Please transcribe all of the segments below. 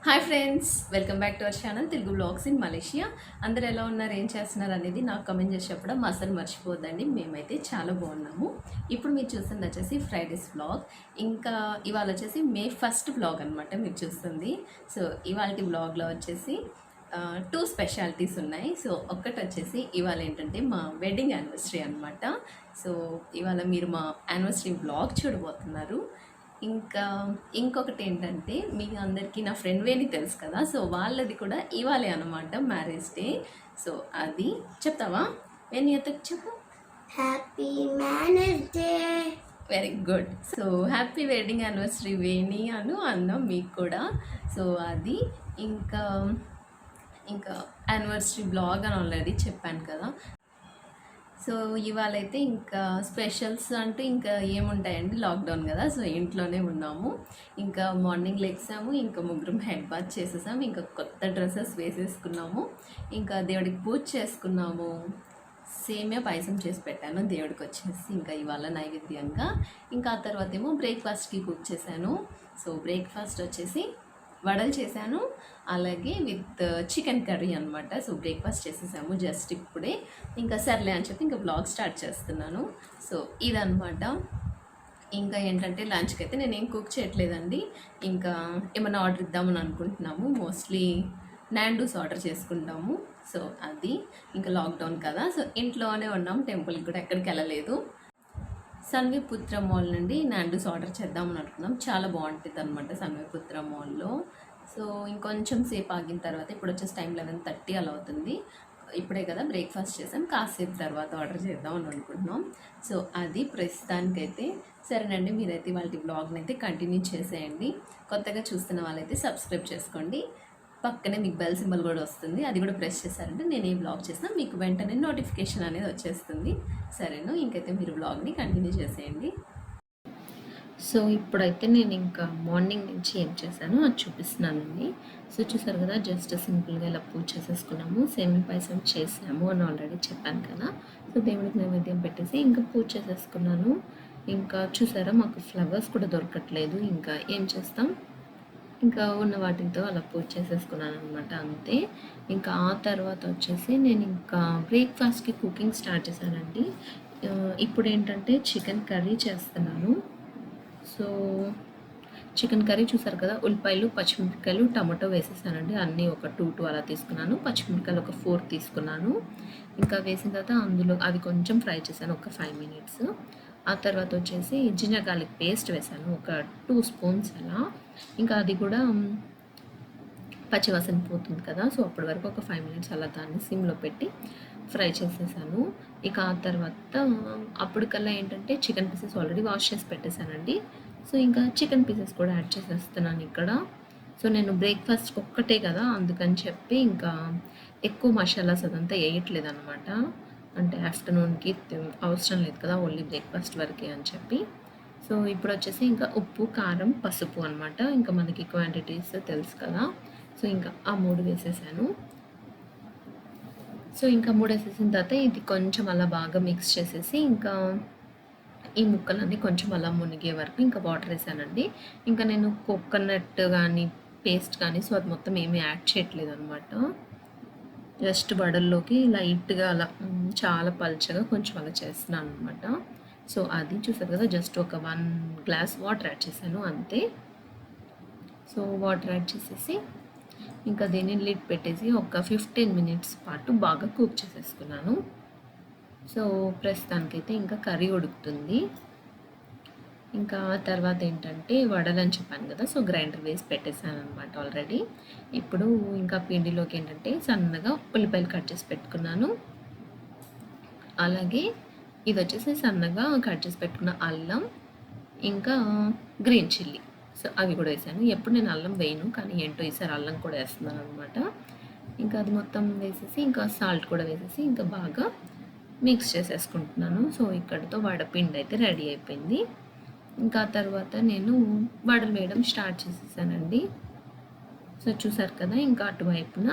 Hi friends, welcome back to our channel Telugu blogs in Malaysia. అందరు ఎలా ఉన్నారు, ఏం చేస్తున్నారు అనేది నాకు కమెంట్ చేసి చెప్పడం అసలు మర్చిపోద్దండి. మేమైతే చాలా బాగున్నాము. ఇప్పుడు మీరు చూస్తుంది వచ్చేసి ఫ్రైడేస్ బ్లాగ్. ఇంకా ఇవాళ వచ్చేసి మే 1 బ్లాగ్ అనమాట మీరు చూస్తుంది. సో ఇవాళ బ్లాగ్లో వచ్చేసి టూ స్పెషాలిటీస్ ఉన్నాయి. సో ఒక్కటి వచ్చేసి ఇవాళ ఏంటంటే మా వెడ్డింగ్ యానివర్సరీ అనమాట. సో ఇవాళ మీరు మా యానివర్సరీ బ్లాగ్ చూడబోతున్నారు. ఇంకా ఇంకొకటి ఏంటంటే మీ అందరికీ నా ఫ్రెండ్ వేని తెలుసు కదా. సో వాళ్ళది కూడా ఇవాళే అనమాట మ్యారేజ్ డే. సో అది చెప్తావా వేణి? అతకు చెప్పు. Happy marriage day. Very good. So happy wedding anniversary Veni అన్నాం మీకు కూడా. సో అది ఇంకా ఇంకా యానివర్సరీ బ్లాగ్ అని ఆల్రెడీ చెప్పాను కదా. సో ఇవాళైతే ఇంకా స్పెషల్స్ అంటూ ఇంకా ఏముంటాయండి, లాక్డౌన్ కదా. సో ఇంట్లోనే ఉన్నాము. ఇంకా మార్నింగ్ లెగ్సాము, ఇంకా ముగ్గురం హెడ్ బాత్ చేసేసాము, ఇంకా కొత్త డ్రెస్సెస్ వేసేసుకున్నాము, ఇంకా దేవుడికి పూజ చేసుకున్నాము. సేమియా పాయసం చేసి పెట్టాను దేవుడికి వచ్చేసి ఇంకా ఇవాళ నైవేద్యంగా. ఇంకా ఆ తర్వాత ఏమో బ్రేక్ఫాస్ట్కి కుక్ చేశాను. సో బ్రేక్ఫాస్ట్ వచ్చేసి వడలు చేశాను, అలాగే విత్ చికెన్ కర్రీ అనమాట. సో బ్రేక్ఫాస్ట్ చేసేసాము జస్ట్ ఇప్పుడే. ఇంకా సర్లే అని చెప్పి ఇంకా బ్లాగ్ స్టార్ట్ చేస్తున్నాను. సో ఇదనమాట. ఇంకా ఏంటంటే లంచ్కి అయితే నేను ఏం కుక్ చేయట్లేదండి. ఇంకా ఏమైనా ఆర్డర్ ఇద్దామని అనుకుంటున్నాము. మోస్ట్లీ నాండూస్ ఆర్డర్ చేసుకుంటాము. సో అది ఇంకా లాక్డౌన్ కదా. సో ఇంట్లోనే ఉన్నాము, టెంపుల్కి కూడా ఎక్కడికి వెళ్ళలేదు. సన్విపుత్ర మాల్ నుండి నాండూస్ ఆర్డర్ చేద్దామని అనుకున్నాం. చాలా బాగుంటుంది అనమాట సన్విపుత్ర మాల్లో. సో ఇంకొంచెం సేపు ఆగిన తర్వాత ఇప్పుడు వచ్చేసి టైం 11:30 అలా అవుతుంది. ఇప్పుడే కదా బ్రేక్ఫాస్ట్ చేసాం, కాసేపు తర్వాత ఆర్డర్ చేద్దామని అనుకుంటున్నాం. సో అది ప్రస్తుతానికైతే. సరేనండి, మీరైతే వాళ్ళ బ్లాగ్ని అయితే కంటిన్యూ చేసేయండి. కొత్తగా చూస్తున్న వాళ్ళైతే సబ్స్క్రైబ్ చేసుకోండి. పక్కనే మీకు బెల్ సింబల్ కూడా వస్తుంది, అది కూడా ప్రెస్ చేశారంటే నేను ఏ బ్లాగ్ చేసినా మీకు వెంటనే నోటిఫికేషన్ అనేది వచ్చేస్తుంది. సరేనా, ఇంకైతే మీరు బ్లాగ్ని కంటిన్యూ చేసేయండి. సో ఇప్పుడైతే నేను ఇంకా మార్నింగ్ నుంచి ఏం చేశాను అది చూపిస్తున్నానండి. సో చూసారు కదా, జస్ట్ సింపుల్గా ఇలా పూజ చేసేసుకున్నాము, సేమియా పాయసం చేసాము అని ఆల్రెడీ చెప్పాను కదా. సో దేవుడికి నైవేద్యం పెట్టేసి ఇంకా పూజ చేసేసుకున్నాను. ఇంకా చూసారా, మాకు ఫ్లవర్స్ కూడా దొరకట్లేదు. ఇంకా ఏం చేస్తాం, ఇంకా ఉన్న వాటితో అలా పూజ చేసేసుకున్నాను అనమాట, అంతే. ఇంకా ఆ తర్వాత వచ్చేసి నేను ఇంకా బ్రేక్ఫాస్ట్కి కుకింగ్ స్టార్ట్ చేశానండి. ఇప్పుడు ఏంటంటే చికెన్ కర్రీ చేస్తున్నాను. సో చికెన్ కర్రీ చూసారు కదా, ఉల్లిపాయలు, పచ్చిమిరపకాయలు, టమాటో వేసేసానండి. అన్నీ ఒక 2 అలా తీసుకున్నాను. పచ్చిమిరపకాయలు ఒక 4 తీసుకున్నాను. ఇంకా వేసిన తర్వాత అందులో అది కొంచెం ఫ్రై చేశాను ఒక 5 మినిట్స్. ఆ తర్వాత వచ్చేసి జింజర్ గార్లిక్ పేస్ట్ వేసాను ఒక 2 స్పూన్స్ అలా. ఇంకా అది కూడా పచ్చివాసన పోతుంది కదా. సో అప్పటి వరకు ఒక 5 మినిట్స్ అలా దాన్ని సిమ్లో పెట్టి ఫ్రై చేసేసాను. ఇక ఆ తర్వాత అప్పటికల్లా ఏంటంటే చికెన్ పీసెస్ ఆల్రెడీ వాష్ చేసి పెట్టేశానండి. సో ఇంకా చికెన్ పీసెస్ కూడా యాడ్ చేసేస్తున్నాను ఇక్కడ. సో నేను బ్రేక్ఫాస్ట్ ఒక్కటే కదా, అందుకని చెప్పి ఇంకా ఎక్కువ మసాలాస్ అదంతా వేయట్లేదు అనమాట. అంటే ఆఫ్టర్నూన్కి అవసరం లేదు కదా, ఓన్లీ బ్రేక్ఫాస్ట్ వరకే అని చెప్పి. సో ఇప్పుడు వచ్చేసి ఇంకా ఉప్పు, కారం, పసుపు అనమాట. ఇంకా మనకి క్వాంటిటీస్ తెలుసు కదా. సో ఇంకా ఆ 3 వేసేసాను. సో ఇంకా 3 వేసేసిన తర్వాత ఇది కొంచెం అలా బాగా మిక్స్ చేసేసి ఇంకా ఈ ముక్కలన్నీ కొంచెం అలా మునిగే వరకు ఇంకా వాటర్ వేసానండి. ఇంకా నేను కోకోనట్ కానీ పేస్ట్ కానీ సో అది మొత్తం ఏమీ యాడ్ చేయట్లేదు అనమాట. జస్ట్ వడల్లోకి లైట్గా అలా చాలా పల్చగా కొంచెం అలా చేస్తున్నాను అనమాట. సో అది చూసారు కదా, జస్ట్ ఒక 1 గ్లాస్ వాటర్ యాడ్ చేశాను అంతే. సో వాటర్ యాడ్ చేసేసి ఇంకా దీన్ని లిడ్ పెట్టేసి ఒక 15 మినిట్స్ పాటు బాగా కుక్ చేసేసుకున్నాను. సో ప్రస్తుతానికైతే ఇంకా కర్రీ ఉడుకుతుంది. ఇంకా తర్వాత ఏంటంటే వడలు అని చెప్పాను కదా, సో గ్రైండర్ వేసి పెట్టేశాను అనమాట ఆల్రెడీ. ఇప్పుడు ఇంకా పిండిలోకి ఏంటంటే సన్నగా ఉల్లిపాయలు కట్ చేసి పెట్టుకున్నాను. అలాగే ఇది వచ్చేసి సన్నగా కట్ చేసి పెట్టుకున్న అల్లం, ఇంకా గ్రీన్ చిల్లీ, సో అవి కూడా వేసాను. ఎప్పుడు నేను అల్లం వేయను, కానీ ఏంటో ఈసారి అల్లం కూడా వేస్తున్నాను అనమాట. ఇంకా అది మొత్తం వేసేసి ఇంకా సాల్ట్ కూడా వేసేసి ఇంకా బాగా మిక్స్ చేసేసుకుంటున్నాను. సో ఇక్కడితో వడపిండి అయితే రెడీ అయిపోయింది. ఇంకా తర్వాత నేను వడలు వేయడం స్టార్ట్ చేసేసానండి. సో చూసారు కదా, ఇంకా అటువైపున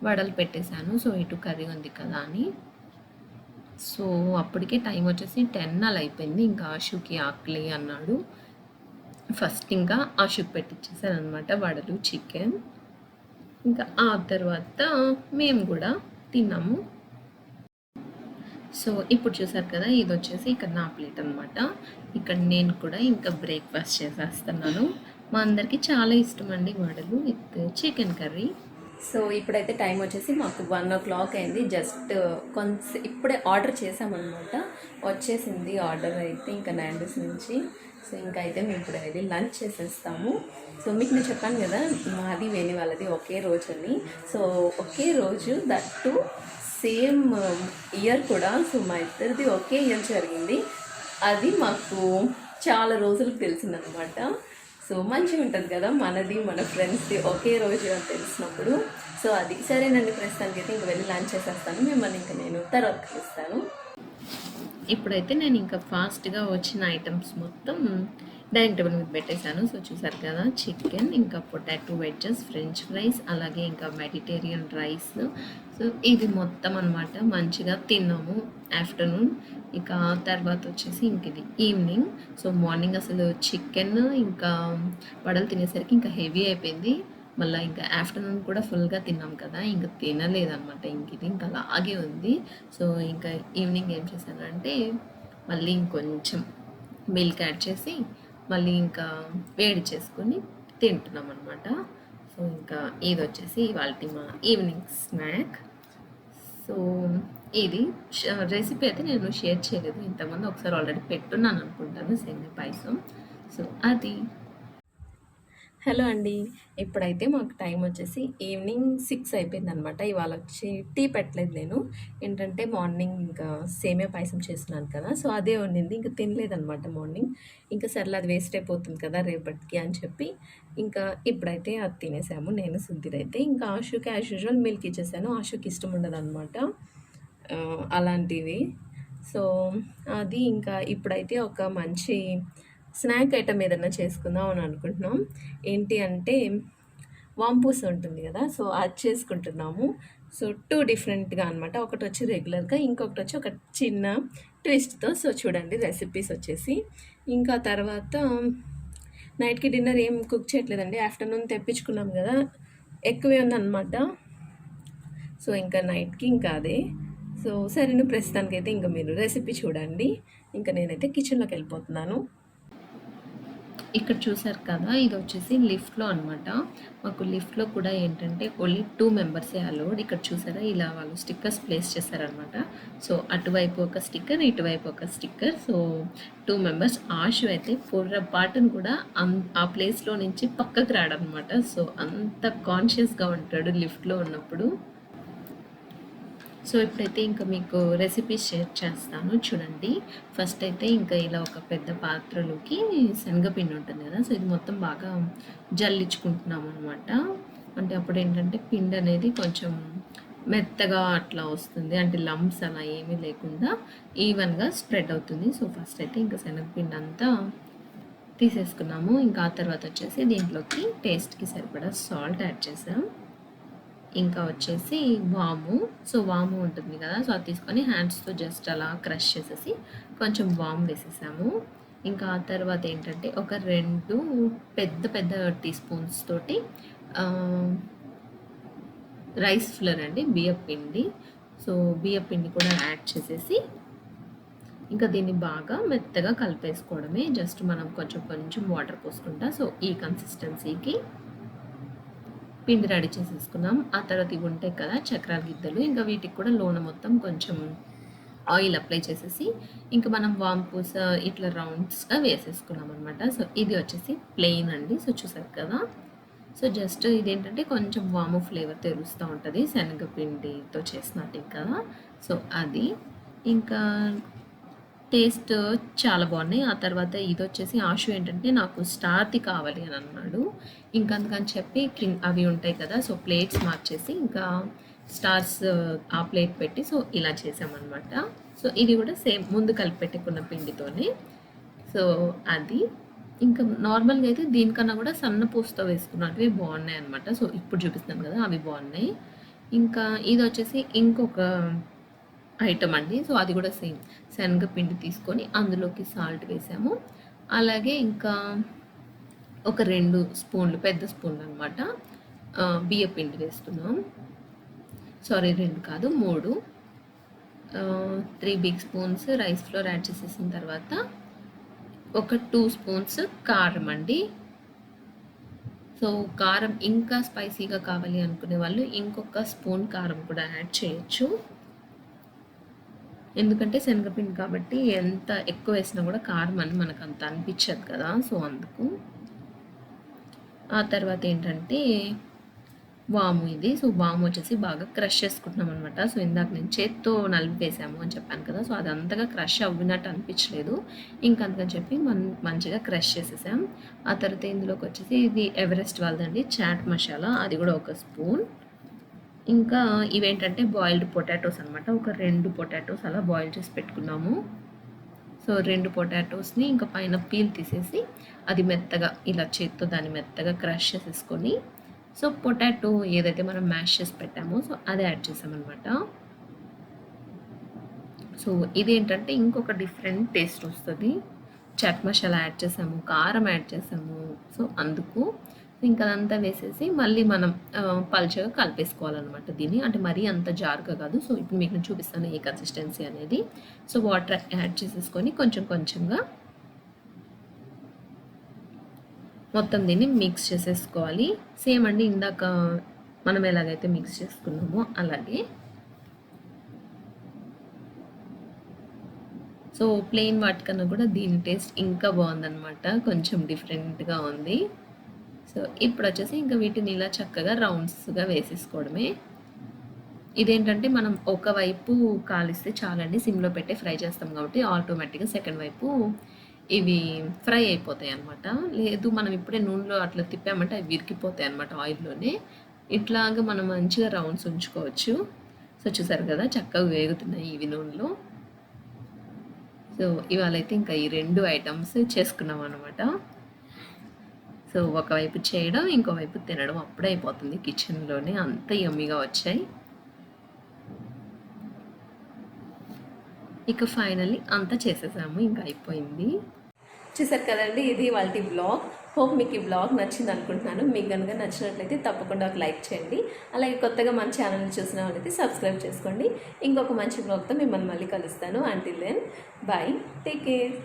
వడలు పెట్టేశాను. సో ఇటు కర్రీ ఉంది కదా అని. సో అప్పటికే టైం వచ్చేసి 10 అలా అయిపోయింది. ఇంకా ఆశుకి ఆకలి అన్నాడు. ఫస్ట్ ఇంకా ఆశుకు పెట్టించేసాను అనమాట వడలు, చికెన్. ఇంకా ఆ తర్వాత మేము కూడా తిన్నాము. సో ఇప్పుడు చూసారు కదా, ఇది వచ్చేసి ఇక్కడ నా ప్లేట్ అనమాట. ఇక్కడ నేను కూడా ఇంకా బ్రేక్ఫాస్ట్ చేసేస్తున్నాను. మా అందరికీ చాలా ఇష్టం అండి వడలు విత్ చికెన్ కర్రీ. సో ఇప్పుడైతే టైం వచ్చేసి మాకు 1:00 అయింది. జస్ట్ కొంచెం ఇప్పుడే ఆర్డర్ చేసామన్నమాట. వచ్చేసింది ఆర్డర్ అయితే ఇంకా నాండీస్ నుంచి. సో ఇంకా అయితే మేము ఇప్పుడు వెళ్ళి లంచ్ చేసేస్తాము. సో మీకు నేను చెప్పాను కదా, మాది వేణి వాళ్ళది ఒకే రోజు అని. సో ఒకే రోజు దట్టు సేమ్ ఇయర్ కూడా. సో మా ఇద్దరిది ఒకే ఇయర్ జరిగింది. అది మాకు చాలా రోజులకు తెలిసిందనమాట. సో మంచిగా ఉంటుంది కదా, మనది మన ఫ్రెండ్స్ది ఒకే రోజు అని తెలిసినప్పుడు. సో అది సరేనండి, ప్రస్తుతానికి అయితే ఇంక వెళ్ళి లంచ్ చేసేస్తాను. మిమ్మల్ని ఇంకా నేను తర్వాత కలుస్తాను. ఇప్పుడైతే నేను ఇంకా ఫాస్ట్గా వచ్చిన ఐటమ్స్ మొత్తం డైనింగ్ టేబుల్ మీద పెట్టేశాను. సో చూసారు కదా, చికెన్, ఇంకా పొటాటో వెజ్జెస్, ఫ్రెంచ్ ఫ్రైస్, అలాగే ఇంకా మెడిటేరియన్ రైస్. సో ఇది మొత్తం అనమాట మంచిగా తిన్నాము ఆఫ్టర్నూన్. ఇక తర్వాత వచ్చేసి ఇంక ఇది ఈవినింగ్. సో మార్నింగ్ అసలు చికెన్ ఇంకా వడలు తినేసరికి ఇంకా హెవీ అయిపోయింది. మళ్ళీ ఇంకా ఆఫ్టర్నూన్ కూడా ఫుల్గా తిన్నాం కదా, ఇంకా తినలేదన్నమాట. ఇంక ఇది ఇంకా అలాగే ఉంది. సో ఇంకా ఈవినింగ్ ఏం చేశానంటే మళ్ళీ ఇంకొంచెం మిల్క్ యాడ్ చేసి మళ్ళీ ఇంకా వేడి చేసుకొని తింటున్నాం అనమాట. సో ఇంకా ఇది వచ్చేసి ఇవాళ మా ఈవినింగ్ స్నాక్. సో ఇది రెసిపీ అయితే నేను షేర్ చేయలేదు, ఇంతకుముందు ఒకసారి ఆల్రెడీ పెట్టున్నాను అనుకుంటాను, సేమియా పాయసం. సో అది. హలో అండి, ఇప్పుడైతే మాకు టైం వచ్చేసి ఈవినింగ్ 6 అయిపోయింది అనమాట. ఇవాళ వచ్చి టీ పెట్టలేదు నేను, ఏంటంటే మార్నింగ్ ఇంకా సేమియా పాయసం చేస్తున్నాను కదా, సో అదే వండింది. ఇంకా తినలేదనమాట మార్నింగ్. ఇంకా సర్లే అది వేస్ట్ అయిపోతుంది కదా రేపటికి అని చెప్పి ఇంకా ఇప్పుడైతే అది తినేసాము నేను, సుద్దిరైతే. ఇంకా ఆశుకి యాజ్ యూజువల్ మిల్క్ ఇచ్చేసాను. ఆశుకి ఇష్టం ఉండదు అనమాట అలాంటివి. సో అది ఇంకా ఇప్పుడైతే ఒక మంచి స్నాక్ ఐటమ్ ఏదైనా చేసుకుందాం అని అనుకుంటున్నాం. ఏంటి అంటే వాంపూస్ ఉంటుంది కదా, సో అది చేసుకుంటున్నాము. సో 2 డిఫరెంట్గా అనమాట. ఒకటి వచ్చి రెగ్యులర్గా, ఇంకొకటి వచ్చి ఒక చిన్న ట్విస్ట్తో. సో చూడండి రెసిపీస్ వచ్చేసి. ఇంకా తర్వాత నైట్కి డిన్నర్ ఏం కుక్ చేయట్లేదండి, ఆఫ్టర్నూన్ తెప్పించుకున్నాం కదా, ఎక్కువే ఉందన్నమాట. సో ఇంకా నైట్కి ఇంకా అదే. సో సరే, ప్రస్తుతానికైతే ఇంకా మీరు రెసిపీ చూడండి. ఇంకా నేనైతే కిచెన్లోకి వెళ్ళిపోతున్నాను. ఇక్కడ చూసారు కదా, ఇది వచ్చేసి లిఫ్ట్లో అనమాట. మాకు లిఫ్ట్లో కూడా ఏంటంటే ఓన్లీ 2 మెంబర్సే అలౌడ్. ఇక్కడ చూసారా, ఇలా వాళ్ళు స్టిక్కర్స్ ప్లేస్ చేశారనమాట. సో అటువైపు ఒక స్టిక్కర్, ఇటువైపు ఒక స్టిక్కర్. So 2 members. ఆశు అయితే పొర్రపాటును కూడా ఆ ప్లేస్లో నుంచి పక్కకు రాడనమాట. సో అంత కాన్షియస్గా ఉంటాడు లిఫ్ట్లో ఉన్నప్పుడు. సో ఇప్పుడైతే ఇంకా మీకు రెసిపీస్ షేర్ చేస్తాను చూడండి. ఫస్ట్ అయితే ఇంకా ఇలా ఒక పెద్ద పాత్రలోకి శనగపిండి ఉంటుంది కదా, సో ఇది మొత్తం బాగా జల్లించుకుంటున్నాం అనమాట. అంటే అప్పుడు ఏంటంటే పిండి అనేది కొంచెం మెత్తగా అట్లా వస్తుంది, అంటే లంప్స్ అలా ఏమీ లేకుండా ఈవెన్గా స్ప్రెడ్ అవుతుంది. సో ఫస్ట్ అయితే ఇంకా శనగపిండి అంతా తీసేసుకున్నాము. ఇంకా ఆ తర్వాత వచ్చేసి దీంట్లోకి టేస్ట్కి సరిపడా సాల్ట్ యాడ్ చేసాం. ఇంకా వచ్చేసి వాము. సో వాము ఉంటుంది కదా, సో అది తీసుకొని హ్యాండ్స్తో జస్ట్ అలా క్రష్ చేసేసి కొంచెం వాము వేసేసాము. ఇంకా ఆ తర్వాత ఏంటంటే ఒక 2 పెద్ద పెద్ద టీ స్పూన్స్ తోటి రైస్ ఫ్లోర్ అండి, బియ్యపిండి. సో బియ్యపిండి కూడా యాడ్ చేసేసి ఇంకా దీన్ని బాగా మెత్తగా కలిపేసుకోవడమే. జస్ట్ మనం కొంచెం కొంచెం వాటర్ పోసుకుంటా. సో ఈ కన్సిస్టెన్సీకి పిండి రెడీ చేసేసుకున్నాం. ఆ తర్వాత ఇవి ఉంటాయి కదా చక్రాల గిద్దలు, ఇంకా వీటికి కూడా లోన మొత్తం కొంచెం ఆయిల్ అప్లై చేసేసి ఇంకా మనం వాంపూస్ ఇట్లా రౌండ్స్గా వేసేసుకున్నాం అనమాట. సో ఇది వచ్చేసి ప్లెయిన్ అండి. సో చూసారు కదా, సో జస్ట్ ఇదేంటంటే కొంచెం వాము ఫ్లేవర్ తెలుస్తూ ఉంటుంది శనగపిండితో చేసినట్టు కదా. సో అది ఇంకా టేస్ట్ చాలా బాగున్నాయి. ఆ తర్వాత ఇది వచ్చేసి ఆశు ఏంటంటే నాకు స్టార్ది కావాలి అని అన్నాడు. ఇంకా అందుకని చెప్పి అవి ఉంటాయి కదా, సో ప్లేట్స్ మార్చేసి ఇంకా స్టార్స్ ఆ ప్లేట్ పెట్టి సో ఇలా చేసామన్నమాట. సో ఇది కూడా సేమ్ ముందు కలిపి పెట్టుకున్న పిండితోనే. సో అది ఇంకా నార్మల్గా అయితే దీనికన్నా కూడా సన్న పూసతో వేసుకున్నట్టువి బాగున్నాయి అనమాట. సో ఇప్పుడు చూపిస్తున్నాను కదా, అవి బాగున్నాయి. ఇంకా ఇది వచ్చేసి ఇంకొక ఐటమ్ అండి. సో అది కూడా సేమ్ శనగపిండి తీసుకొని అందులోకి సాల్ట్ వేసాము. అలాగే ఇంకా ఒక 2 స్పూన్లు పెద్ద స్పూన్లు అనమాట బియ్య పిండి వేస్తున్నాం. సారీ 2 కాదు 3. 3 big spoons rice flour add చేసేసిన తర్వాత ఒక 2 స్పూన్స్ కారం అండి. సో కారం ఇంకా స్పైసీగా కావాలి అనుకునే వాళ్ళు ఇంకొక స్పూన్ కారం కూడా యాడ్ చేయొచ్చు. ఎందుకంటే శనగపిండి కాబట్టి ఎంత ఎక్కువ వేసినా కూడా కారం అని మనకు అంత అనిపించదు కదా, సో అందుకు. ఆ తర్వాత ఏంటంటే వాము ఇది. సో వాము వచ్చేసి బాగా క్రష్ చేసుకుంటున్నాం అనమాట. సో ఇందాక నేను చేత్తో నలిపేసాము అని చెప్పాను కదా, సో అది అంతగా క్రష్ అవ్వినట్టు అనిపించలేదు. ఇంకంతకని చెప్పి మంచిగా క్రష్ చేసేసాం. ఆ తర్వాత ఇందులోకి వచ్చేసి ఇది ఎవరెస్ట్ వాళ్ళదండి చాట్ మసాలా, అది కూడా ఒక స్పూన్. ఇంకా ఇవేంటంటే బాయిల్డ్ పొటాటోస్ అనమాట. ఒక 2 పొటాటోస్ అలా బాయిల్ చేసి పెట్టుకున్నాము. సో 2 పొటాటోస్ని ఇంకా పైన పీల్ తీసేసి అది మెత్తగా ఇలా చేత్తో దాన్ని మెత్తగా క్రష్ చేసేసుకొని, సో పొటాటో ఏదైతే మనం మ్యాష్ చేసి పెట్టామో సో అది యాడ్ చేసామన్నమాట. సో ఇదేంటంటే ఇంకొక డిఫరెంట్ టేస్ట్ వస్తుంది. చాట్ మసాలా యాడ్ చేసాము, కారం యాడ్ చేసాము, సో అందుకు ఇంకా అదంతా వేసేసి మళ్ళీ మనం పల్చగా కలిపేసుకోవాలన్నమాట దీన్ని. అంటే మరీ అంత జారుగా కాదు. సో ఇప్పుడు మీకు నేను చూపిస్తాను ఏ కన్సిస్టెన్సీ అనేది. సో వాటర్ యాడ్ చేసేసుకొని కొంచెం కొంచెంగా మొత్తం దీన్ని మిక్స్ చేసేసుకోవాలి. సేమ్ అండి ఇందాక మనం ఎలాగైతే మిక్స్ చేసుకున్నామో అలాగే. సో ప్లెయిన్ వాటికన్నా కూడా దీని టేస్ట్ ఇంకా బాగుందన్నమాట, కొంచెం డిఫరెంట్గా ఉంది. సో ఇప్పుడు వచ్చేసి ఇంకా వీటిని ఇలా చక్కగా రౌండ్స్గా వేసేసుకోవడమే. ఇదేంటంటే మనం ఒకవైపు కాలిస్తే చాలండి, సిమ్లో పెట్టి ఫ్రై చేస్తాం కాబట్టి ఆటోమేటిక్గా సెకండ్ వైపు ఇవి ఫ్రై అయిపోతాయి అన్నమాట. లేదు మనం ఇప్పుడే నూనెలో అట్లా తిప్పామంటే అవి విరిగిపోతాయి అన్నమాట ఆయిల్లోనే. ఇట్లాగా మనం మంచిగా రౌండ్స్ ఉంచుకోవచ్చు. సో చూసారు కదా చక్కగా వేగుతున్నాయి ఇవి నూనెలో. సో ఇవాళ అయితే ఇంకా ఈ 2 ఐటమ్స్ చేసుకున్నాం అనమాట. సో ఒకవైపు చేయడం ఇంకోవైపు తినడం అప్పుడే అయిపోతుంది కిచెన్లోనే, అంత యమ్మీగా వచ్చాయి. ఇక ఫైనల్లీ అంతా చేసేసాము, ఇంకా అయిపోయింది. చూసారు కదండి, ఇది వాళ్ళ బ్లాగ్. హోప్ మీకు ఈ బ్లాగ్ నచ్చింది అనుకుంటున్నాను. మీకు కనుక నచ్చినట్లయితే తప్పకుండా ఒక లైక్ చేయండి. అలాగే కొత్తగా మన ఛానల్ని చూసిన వాళ్ళైతే సబ్స్క్రైబ్ చేసుకోండి. ఇంకొక మంచి బ్లాగ్తో మిమ్మల్ని మళ్ళీ కలుస్తాను. Until then bye, take care.